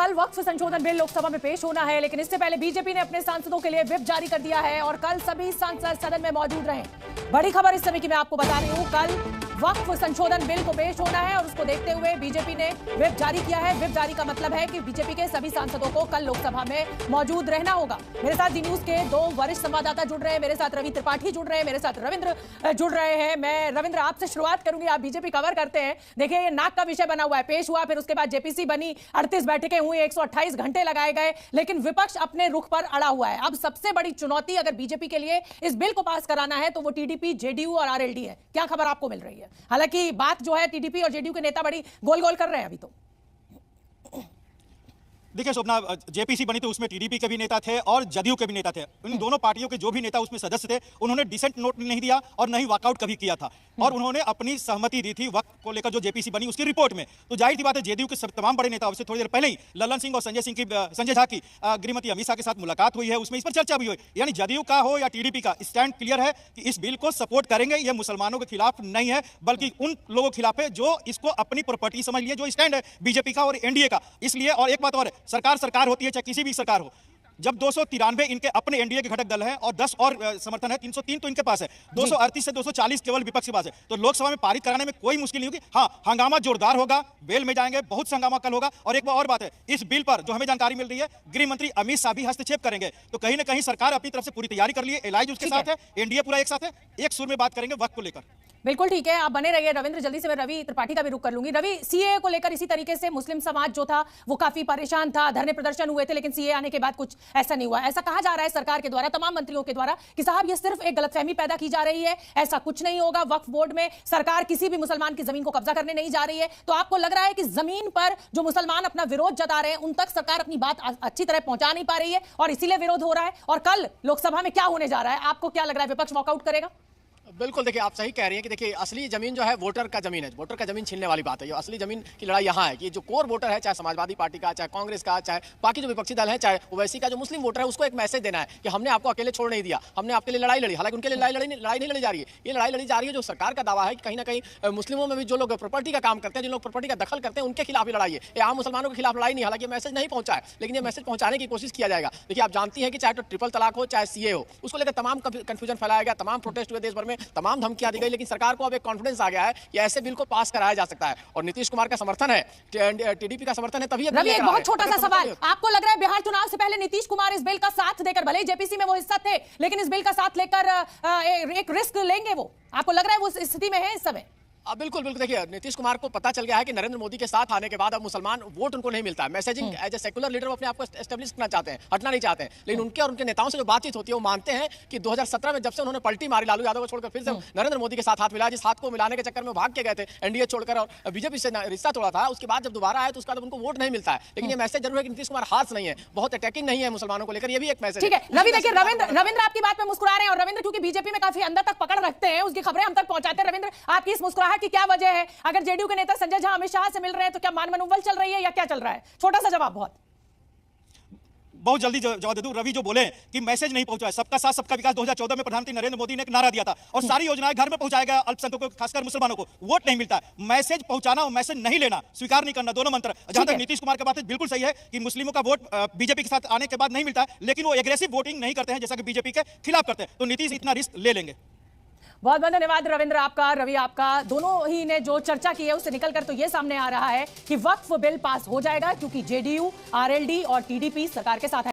कल वक्फ संशोधन बिल लोकसभा में पेश होना है, लेकिन इससे पहले बीजेपी ने अपने सांसदों के लिए व्हिप जारी कर दिया है और कल सभी सांसद सदन में मौजूद रहे। बड़ी खबर इस समय की मैं आपको बता रही हूं, कल वक्फ संशोधन बिल को पेश होना है और उसको देखते हुए बीजेपी ने व्हिप जारी किया है। व्हिप जारी का मतलब है कि बीजेपी के सभी सांसदों को कल लोकसभा में मौजूद रहना होगा। मेरे साथ जी न्यूज के दो वरिष्ठ संवाददाता जुड़ रहे हैं, मेरे साथ रवि त्रिपाठी जुड़ रहे हैं, मेरे साथ रविंद्र जुड़ रहे हैं। मैं रविंद्र आपसे शुरुआत करूंगी, आप बीजेपी कवर करते हैं। देखिए ये नाक का विषय बना हुआ है, पेश हुआ, फिर उसके बाद जेपीसी बनी, 38 बैठकें हुई, 128 घंटे लगाए गए, लेकिन विपक्ष अपने रुख पर अड़ा हुआ है। अब सबसे बड़ी चुनौती अगर बीजेपी के लिए इस बिल को पास कराना है तो वो टीडीपी, जेडीयू और आरएलडी है। क्या खबर आपको मिल रही है? हालांकि बात जो है टीडीपी और जेडीयू के नेता बड़ी गोल गोल कर रहे हैं अभी तो। देखिए स्वप्ना, जेपीसी बनी तो उसमें टीडीपी के भी नेता थे और जदयू के भी नेता थे। इन दोनों पार्टियों के जो भी नेता उसमें सदस्य थे उन्होंने डिसेंट नोट नहीं दिया और नहीं वॉकआउट कभी किया था और उन्होंने अपनी सहमति दी थी वक्त को लेकर जो जेपीसी बनी उसकी रिपोर्ट में। तो जाहिर सी बात है जेडीयू के तमाम बड़े नेता, उससे थोड़ी देर पहले ही ललन सिंह और संजय झा की गृहमंत्री अमित शाह के साथ मुलाकात हुई है, उसमें इस पर चर्चा भी हुई। यानी जदयू का हो या टीडीपी का स्टैंड क्लियर है कि इस बिल को सपोर्ट करेंगे। यह मुसलमानों के खिलाफ नहीं है बल्कि उन लोगों के खिलाफ है जो इसको अपनी प्रॉपर्टी समझ लिए, जो स्टैंड है बीजेपी का और एनडीए का। इसलिए और एक बात और है, सरकार होती है चाहे किसी भी सरकार हो, जब 293 इनके अपने एनडीए के घटक दल हैं और 10 और समर्थन है, 303 तो इनके पास है, 238 से 240 केवल विपक्ष के पास है, तो लोकसभा में पारित कराने में कोई मुश्किल नहीं होगी। हाँ, हंगामा जोरदार होगा, बेल में जाएंगे, बहुत हंगामा कल होगा। और एक और बात है, इस बिल पर जो हमें जानकारी मिल रही है, गृह मंत्री अमित शाह भी हस्तक्षेप करेंगे। तो कहीं ना कहीं सरकार अपनी तरफ से पूरी तैयारी कर ली है, एलाइज उसके साथ है, एनडीए पूरा एक साथ है, एक सुर में बात करेंगे वक्त को लेकर। बिल्कुल ठीक है, आप बने रहिए रविंद्र। जल्दी से मैं रवि त्रिपाठी का भी रुख कर लूंगी। रवि, सीए को लेकर इसी तरीके से मुस्लिम समाज जो था वो काफी परेशान था, धरने प्रदर्शन हुए थे, लेकिन सीए आने के बाद कुछ ऐसा नहीं हुआ। ऐसा कहा जा रहा है सरकार के द्वारा, तमाम मंत्रियों के द्वारा, कि साहब ये सिर्फ एक गलतफहमी पैदा की जा रही है, ऐसा कुछ नहीं होगा। वक्फ बोर्ड में सरकार किसी भी मुसलमान की जमीन को कब्जा करने नहीं जा रही है। तो आपको लग रहा है कि जमीन पर जो मुसलमान अपना विरोध जता रहे हैं उन तक सरकार अपनी बात अच्छी तरह पहुंचा नहीं पा रही है और इसीलिए विरोध हो रहा है? और कल लोकसभा में क्या होने जा रहा है, आपको क्या लग रहा है, विपक्ष वॉकआउट करेगा? बिल्कुल, देखिए आप सही कह रही हैं कि देखिए असली जमीन जो है वोटर का जमीन है, वोटर का जमीन छीनने वाली बात है। ये असली जमीन की लड़ाई यहाँ है कि जो कोर वोटर है, चाहे समाजवादी पार्टी का, चाहे कांग्रेस का, चाहे बाकी जो विपक्षी दल है, चाहे ओवैसी का, जो मुस्लिम वोटर है, उसको एक मैसेज देना है कि हमने आपको अकेले छोड़ नहीं दिया, हमने आपके लिए लड़ाई लड़ी। हालांकि उनके लिए लड़ाई नहीं लड़ी जा रही है, ये लड़ाई लड़ी जा रही है जो सरकार का दावा है कि कहीं ना कहीं मुस्लिमों में भी जो लोग प्रॉपर्टी का काम करते हैं, जिन लोग प्रॉपर्टी का दखल करते हैं, उनके खिलाफ ही लड़ाई है। ये आम मुसलमानों के खिलाफ लड़ाई नहीं। हालांकि मैसेज नहीं पहुंचा है, लेकिन ये मैसेज पहुंचाने की कोशिश किया जाएगा। देखिए आप जानती हैं कि चाहे तो ट्रिपल तलाक हो, चाहे सीए हो, उसको लेकर तमाम कंफ्यूजन फैलाया गया, तमाम प्रोटेस्ट हुए देश भर में, तमाम धमकियां दी गई, लेकिन सरकार को अब एक कॉन्फिडेंस आ गया है कि ऐसे बिल को पास कराया जा सकता है। और नीतीश कुमार का समर्थन है, टीडीपी का समर्थन है, तभी रवि एक बहुत छोटा सा सवाल, आपको लग रहा है बिहार चुनाव से पहले नीतीश कुमार इस बिल का साथ देकर, भले ही जेपीसी में वो हिस्सा थे, लेकिन इस बिल का साथ लेकर एक रिस्क लेंगे वो? आपको लग रहा है वो इस स्थिति में है इस समय? बिल्कुल बिल्कुल, देखिए नीतीश कुमार को पता चल गया है कि नरेंद्र मोदी के साथ आने के बाद अब मुसलमान वोट उनको नहीं मिलता है। Messaging as a secular leader वो अपने आप को एस्टेब्लिश करना चाहते हैं, हटना नहीं चाहते हैं। लेकिन उनके और उनके नेताओं से जो बातचीत होती है वो मानते हैं कि 2017 में जब से उन्होंने पलटी मारी लालू यादव को छोड़कर, फिर से नरेंद्र मोदी के साथ हाथ मिला, जिस हाथ को मिलाने के चक्कर में भाग के गए थे एनडीए छोड़कर और बीजेपी से रिश्ता तोड़ा था, उसके बाद जब दोबारा आए तो उसके बाद उनको वोट नहीं मिलता है। लेकिन ये मैसेज जरूर है कि नीतीश कुमार हाथ नहीं है, बहुत अटैकिंग नहीं है मुसलमानों को लेकर, ये भी एक मैसेज। ठीक है रवि, देखिए रविंद्र आपकी बात में मुस्कुरा रहे हैं और रविंद्र क्योंकि बीजेपी में काफी अंदर तक पकड़ रखते हैं, उसकी खबरें हम तक पहुंचाते हैं। रविंद्र, आपकी इस मुस्कुराहट की क्या वजह है? अगर जेडीयू के नेता संजय झा अमित शाह से मिल रहे हैं तो क्या मान मनोबल चल रही है या क्या चल रहा है? छोटा सा जवाब। बहुत जल्दी जवाब दे दूं। रवि जो बोले कि मैसेज नहीं पहुंचा है, सबका साथ सबका विकास 2014 में प्रधानमंत्री नरेंद्र मोदी ने एक नारा दिया था और सारी योजनाएं घर में पहुंचाया गया, अल्पसंख्यकों को खासकर मुसलमानों को वोट नहीं मिलता है। मैसेज पहुंचाना और मैसेज नहीं लेना, स्वीकार नहीं करना, दोनों मंत्र। जहां तक नीतीश कुमार की बात है, बिल्कुल सही है कि मुस्लिमों का वोट बीजेपी के साथ आने के बाद नहीं मिलता है, लेकिन वो एग्रेसिव वोटिंग नहीं करते हैं जैसा कि बीजेपी के खिलाफ करते हैं। तो नीतीश इतना रिस्क ले लेंगे। बहुत बहुत धन्यवाद रविंद्र आपका, रवि आपका। दोनों ही ने जो चर्चा की है उससे निकलकर तो यह सामने आ रहा है कि वक्फ बिल पास हो जाएगा क्योंकि जेडीयू, आरएलडी और टीडीपी सरकार के साथ है।